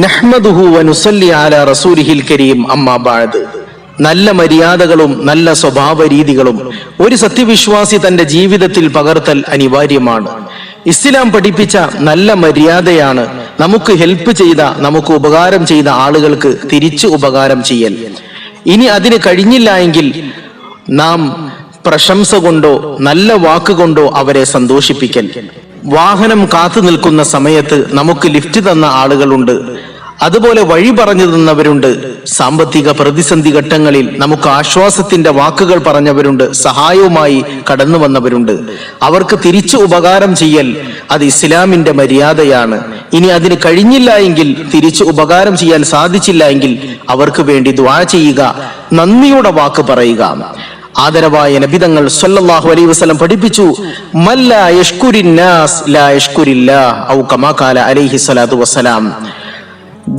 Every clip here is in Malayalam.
നഹ്മദുഹു വനുസല്ലി അലാ റസൂലിഹിൽ കരീം അമ്മാ ബഅദ്. നല്ല മര്യാദകളും നല്ല സ്വഭാവ രീതികളും ഒരു സത്യവിശ്വാസി തന്റെ ജീവിതത്തിൽ പകർത്തൽ അനിവാര്യമാണ്. ഇസ്ലാം പഠിപ്പിച്ച നല്ല മര്യാദയാണ് നമുക്ക് ഹെൽപ്പ് ചെയ്ത, നമുക്ക് ഉപകാരം ചെയ്ത ആളുകൾക്ക് തിരിച്ചു ഉപകാരം ചെയ്യൽ. ഇനി അതിന് കഴിഞ്ഞില്ല എങ്കിൽ നാം പ്രശംസ കൊണ്ടോ നല്ല വാക്കുകൊണ്ടോ അവരെ സന്തോഷിപ്പിക്കൽ. വാഹനം കാത്തു നിൽക്കുന്ന സമയത്ത് നമുക്ക് ലിഫ്റ്റ് തന്ന ആളുകളുണ്ട്, അതുപോലെ വഴി പറഞ്ഞു തന്നവരുണ്ട്. സാമ്പത്തിക പ്രതിസന്ധി ഘട്ടങ്ങളിൽ നമുക്ക് ആശ്വാസത്തിന്റെ വാക്കുകൾ പറഞ്ഞവരുണ്ട്, സഹായവുമായി കടന്നു വന്നവരുണ്ട്. അവർക്ക് തിരിച്ചു ഉപകാരം ചെയ്യൽ അത് ഇസ്ലാമിന്റെ മര്യാദയാണ്. ഇനി അതിന് കഴിഞ്ഞില്ല എങ്കിൽ, തിരിച്ചു ഉപകാരം ചെയ്യാൻ സാധിച്ചില്ല എങ്കിൽ അവർക്ക് വേണ്ടി ദുആ ചെയ്യുക, നന്ദിയുടെ വാക്ക് പറയുക. ആദരവായ നബിതങ്ങൾ സല്ലല്ലാഹു അലൈഹി വസല്ലം പഠിപ്പിച്ചു, മല്ലാ യഷ്കുരിന്നാസ് ലാ യഷ്കുരില്ലാഹ് ഔ കമാ ഖാല അലൈഹി സ്വലാത്തു വസ്സലാം.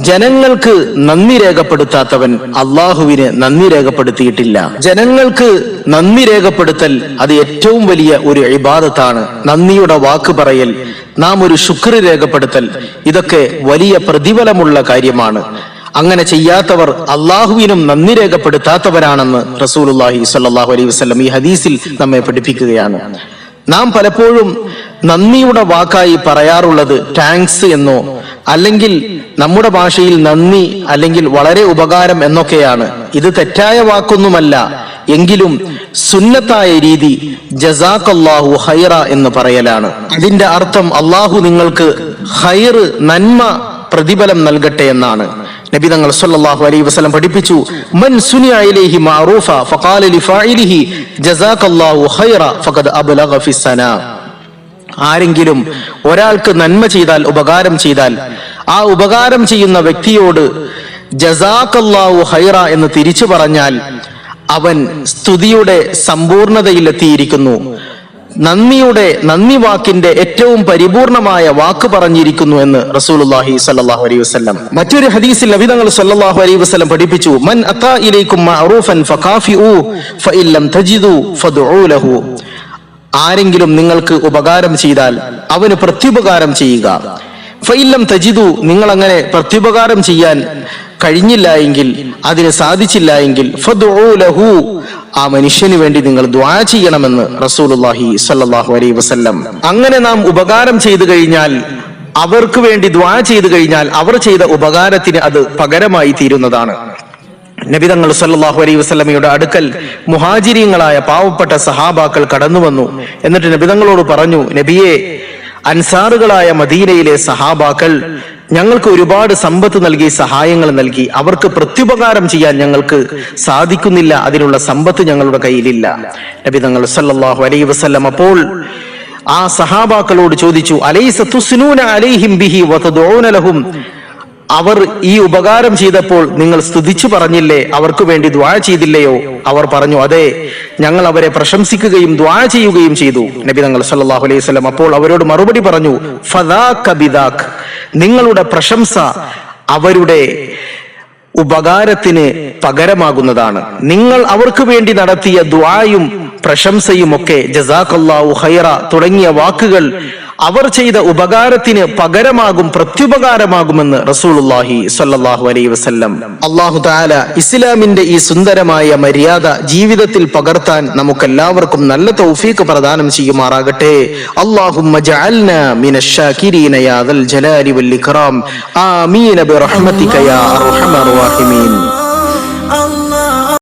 ജനങ്ങൾക്ക് നന്ദി രേഖപ്പെടുത്താത്തവൻ അള്ളാഹുവിന് നന്ദി രേഖപ്പെടുത്തിയിട്ടില്ല. ജനങ്ങൾക്ക് നന്ദി രേഖപ്പെടുത്തൽ അത് ഏറ്റവും വലിയ ഒരു ഇബാദത്താണ്. നന്ദിയുടെ വാക്ക് പറയൽ, നാം ഒരു ശുക്ർ രേഖപ്പെടുത്തൽ, ഇതൊക്കെ വലിയ പ്രതിഫലമുള്ള കാര്യമാണ്. അങ്ങനെ ചെയ്യാത്തവർ അള്ളാഹുവിനും നന്ദി രേഖപ്പെടുത്താത്തവരാണെന്ന് റസൂലുള്ളാഹി സ്വല്ലല്ലാഹു അലൈഹി വസല്ലം ഈ ഹദീസിൽ നമ്മെ പഠിപ്പിക്കുകയാണ്. നാം പലപ്പോഴും നന്ദിയുടെ വാക്കായി പറയാറുള്ളത് താങ്ക്സ് എന്നോ അല്ലെങ്കിൽ നമ്മുടെ ഭാഷയിൽ നന്ദി അല്ലെങ്കിൽ വളരെ ഉപകാരം എന്നൊക്കെയാണ്. ഇത് തെറ്റായ വാക്കൊന്നുമല്ല, എങ്കിലും സുന്നത്തായ രീതി ജസാക്കല്ലാഹു ഖൈറ എന്ന് പറയലാണ്. ഇതിന്റെ അർത്ഥം അള്ളാഹു നിങ്ങൾക്ക് ഖൈർ, നന്മ, പ്രതിഫലം നൽകട്ടെ എന്നാണ്. നബി തങ്ങൾ സല്ലല്ലാഹു അലൈഹി വസല്ലം പഠിപ്പിച്ചു, മൻ സുനിഅ ഇലൈഹി മഅറൂഫ ഫഖാല ലിഫാഇലിഹി ജസാക്കല്ലാഹു ഖൈറ ഫഖദ് അബ്ലഗ ഫിസ്സനാ. ആരെങ്കിലും ഒരാൾക്ക് നന്മ ചെയ്താൽ, ഉപകാരം ചെയ്താൽ, ആ ഉപകാരം ചെയ്യുന്ന വ്യക്തിയോട് ജസാക്കല്ലാഹു ഖൈറ എന്ന് തിരിച്ചു പറഞ്ഞാൽ അവൻ സ്തുതിയുടെ സമ്പൂർണതയിലെത്തിയിരിക്കുന്നു, നന്ദി വാക്കിന്റെ ഏറ്റവും പരിപൂർണമായ വാക്ക് പറഞ്ഞിരിക്കുന്നു എന്ന് റസൂലുള്ളാഹി സ്വല്ലല്ലാഹു അലൈഹി വസല്ലം. മറ്റൊരു ഹദീസിൽ നബി തങ്ങൾ സ്വല്ലല്ലാഹു അലൈഹി വസല്ലം പഠിപ്പിച്ചു, മൻ അതാ ഇലൈക്കും മഅറൂഫൻ ഫകാഫിഉ ഫഇൻ ലം തജിദു ഫദ്ഉ ലഹു. ആരെങ്കിലും നിങ്ങൾക്ക് ഉപകാരം ചെയ്താൽ അവന് പ്രത്യുപകാരം ചെയ്യുക. ഫഇൻ ലം തജിദു, നിങ്ങൾ അങ്ങനെ പ്രത്യുപകാരം ചെയ്യാൻ കഴിഞ്ഞില്ല എങ്കിൽ, അതിന് സാധിച്ചില്ല എങ്കിൽ ഫദ്ഉ ലഹു, ആ മനുഷ്യന് വേണ്ടി നിങ്ങൾ ദുആ ചെയ്യണമെന്ന് റസൂലുള്ളാഹി സ്വല്ലല്ലാഹു അലൈഹി വസല്ലം. അങ്ങനെ നാം ഉപകാരം ചെയ്തു കഴിഞ്ഞാൽ, അവർക്ക് വേണ്ടി ദുആ ചെയ്തു കഴിഞ്ഞാൽ അവർ ചെയ്ത ഉപകാരത്തിന് അത് പകരമായി തീരുന്നതാണ്. നബി തങ്ങൾ സല്ലല്ലാഹു അലൈഹി വസല്ലമയുടെ അടുക്കൽ മുഹാജിരീങ്ങളായ പാവപ്പെട്ട സഹാബാക്കൾ കടന്നു വന്നു. എന്നിട്ട് നബി തങ്ങളോട് പറഞ്ഞു, നബിയെ, അൻസാറുകളായ മദീനയിലെ സഹാബാക്കൾ ഞങ്ങൾക്ക് ഒരുപാട് സമ്പത്ത് നൽകി, സഹായങ്ങൾ നൽകി, അവർക്ക് പ്രത്യുപകാരം ചെയ്യാൻ ഞങ്ങൾക്ക് സാധിക്കുന്നില്ല, അതിനുള്ള സമ്പത്ത് ഞങ്ങളുടെ കയ്യിലില്ല. നബി തങ്ങൾ സല്ലല്ലാഹു അലൈഹി വസല്ലം അപ്പോൾ ആ സഹാബാക്കളോട് ചോദിച്ചു, അലൈസ തുസ്നൂന അലൈഹിം ബിഹി വതദഊന ലഹും. അവർ ഈ ഉപകാരം ചെയ്തപ്പോൾ നിങ്ങൾ സ്തുതിച്ചു പറഞ്ഞില്ലേ, അവർക്ക് വേണ്ടി ദുആ ചെയ്തില്ലയോ? അവർ പറഞ്ഞു, അതെ, ഞങ്ങൾ അവരെ പ്രശംസിക്കുകയും ദുആ ചെയ്യുകയും ചെയ്തു. നബി തങ്ങൾ സല്ലല്ലാഹു അലൈഹി വസല്ലം അപ്പോൾ അവരോട് മറുപടി പറഞ്ഞു, ഫദാക ബിദാക്, നിങ്ങളുടെ പ്രശംസ അവരുടെ ഉപകാരത്തിന് പകരമാകുന്നതാണ്. നിങ്ങൾ അവർക്ക് വേണ്ടി നടത്തിയ ദുആയും പ്രശംസയും ഒക്കെ ജസാക്കല്ലാഹു ഖൈറ തുടങ്ങിയ വാക്കുകൾ അവർ ചെയ്ത ഉപകാരത്തിന് പകരമാകും, പ്രത്യുപകാരമാകുമെന്ന് റസൂലുള്ളാഹി സ്വല്ലല്ലാഹു അലൈഹി വസല്ലം. അല്ലാഹു തആല ഇസ്ലാമിന്റെ ഈ സുന്ദരമായ മര്യാദ ജീവിതത്തിൽ പകർത്താൻ നമുക്കെല്ലാവർക്കും നല്ല തൗഫീഖ് പ്രദാനം ചെയ്യുമാറാകട്ടെ. അല്ലാഹുമ്മ ജഅൽനാ മിനശ് ശാകിരീന യാ ദൽ ജലാലി വൽ ഇക്റാം. ആമീൻ ബിറഹ്മതിക യാ അർഹമർ റഹീമീൻ.